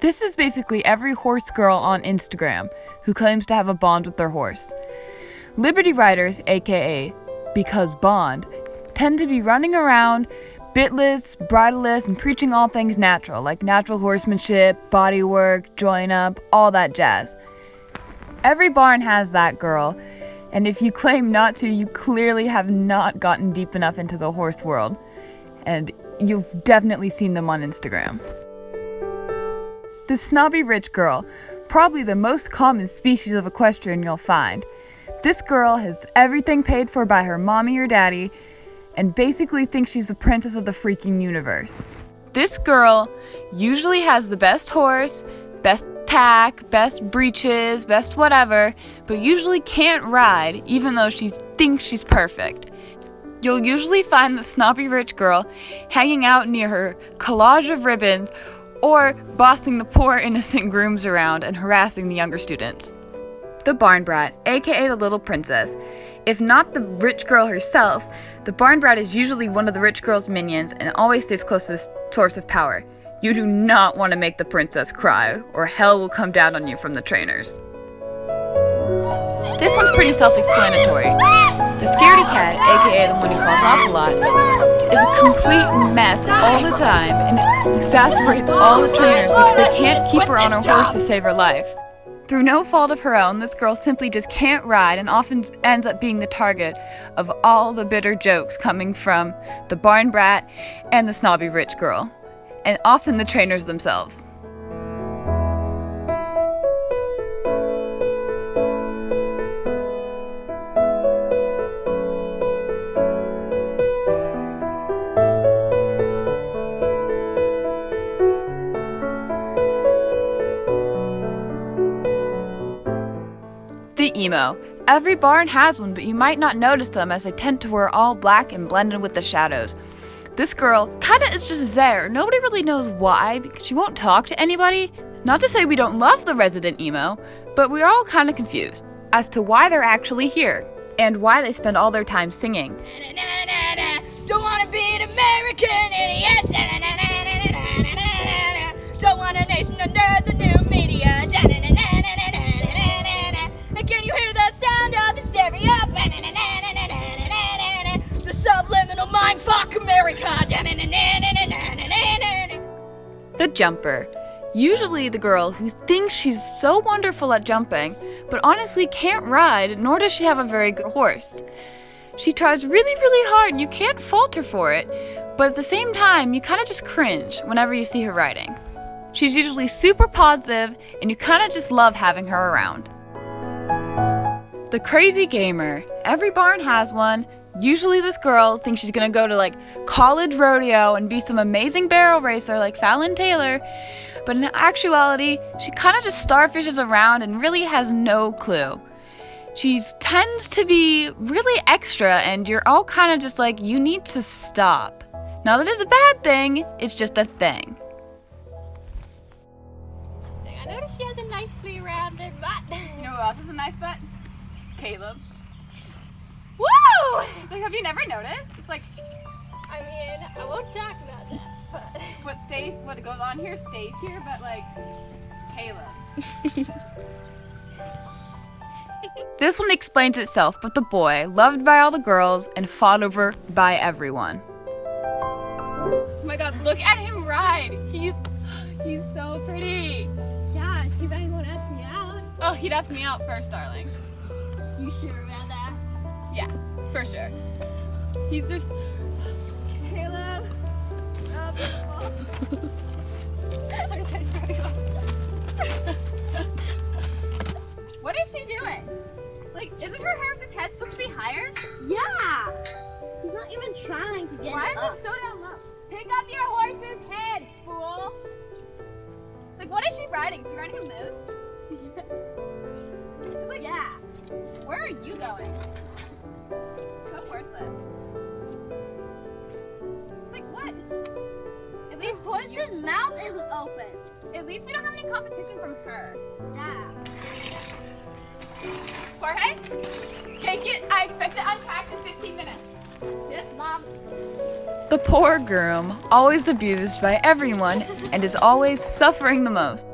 This is basically every horse girl on Instagram who claims to have a bond with their horse. Liberty riders, aka because bond, tend to be running around bitless, bridleless, and preaching all things natural, like natural horsemanship, body work, join up, all that jazz. Every barn has that girl, and if you claim not to, you clearly have not gotten deep enough into the horse world, and you've definitely seen them on Instagram. The snobby rich girl, probably the most common species of equestrian you'll find. This girl has everything paid for by her mommy or daddy, and basically thinks she's the princess of the freaking universe. This girl usually has the best horse, best tack, best breeches, best whatever, but usually can't ride even though she thinks she's perfect. You'll usually find the snobby rich girl hanging out near her collage of ribbons or bossing the poor innocent grooms around and harassing the younger students. The barn brat, aka the little princess. If not the rich girl herself, the barn brat is usually one of the rich girl's minions and always stays close to this source of power. You do not want to make the princess cry, or hell will come down on you from the trainers. This one's pretty self-explanatory. The scaredy cat, aka the one who falls off a lot, is a complete mess all the time and exasperates all the trainers because they can't keep her on her horse to save her life. Through no fault of her own, this girl simply just can't ride and often ends up being the target of all the bitter jokes coming from the barn brat and the snobby rich girl, and often the trainers themselves. The emo. Every barn has one, but you might not notice them as they tend to wear all black and blend in with the shadows. This girl kinda is just there. Nobody really knows why, because she won't talk to anybody. Not to say we don't love the resident emo, but we're all kinda confused as to why they're actually here and why they spend all their time singing. Don't wanna be an American idiot. Don't want a nation under the new media. Can you hear the sound of hysteria? The subliminal mindfuck America. The jumper. Usually the girl who thinks she's so wonderful at jumping, but honestly can't ride, nor does she have a very good horse. She tries really hard and you can't fault her for it, but at the same time, you kinda just cringe whenever you see her riding. She's usually super positive and you kinda just love having her around. The crazy gamer. Every barn has one. Usually this girl thinks she's gonna go to like college rodeo and be some amazing barrel racer like Fallon Taylor, but in actuality, she kinda just starfishes around and really has no clue. She tends to be really extra and you're all kinda just like, you need to stop. Not that it's a bad thing, it's just a thing. I noticed she has a nicely rounded butt. You know who else has a nice butt? Caleb. Woo! Like, have you never noticed? It's like, I mean, I won't talk about that, but what goes on here stays here, but like, Caleb. This one explains itself, but the boy, loved by all the girls and fought over by everyone. Oh my god, look at him ride! He's so pretty. yeah, too bad he won't ask me out. Oh, he'd ask me out first, darling. You sure about that? Yeah, for sure. He's just... Caleb. Oh, beautiful. I'm getting ready. What is she doing? Like, isn't her horse's head supposed to be higher? Yeah! He's not even trying to get Why it is up. it so down low? Pick up your horse's head, fool! Like, what is she riding? Is she riding a moose? It's like, Yeah. where are you going? So worthless. Like, what? At least Horse's mouth isn't open. At least we don't have any competition from her. Yeah. Jorge, take it. I expect it unpacked in 15 minutes. Yes, Mom. The poor groom, always abused by everyone and is always suffering the most.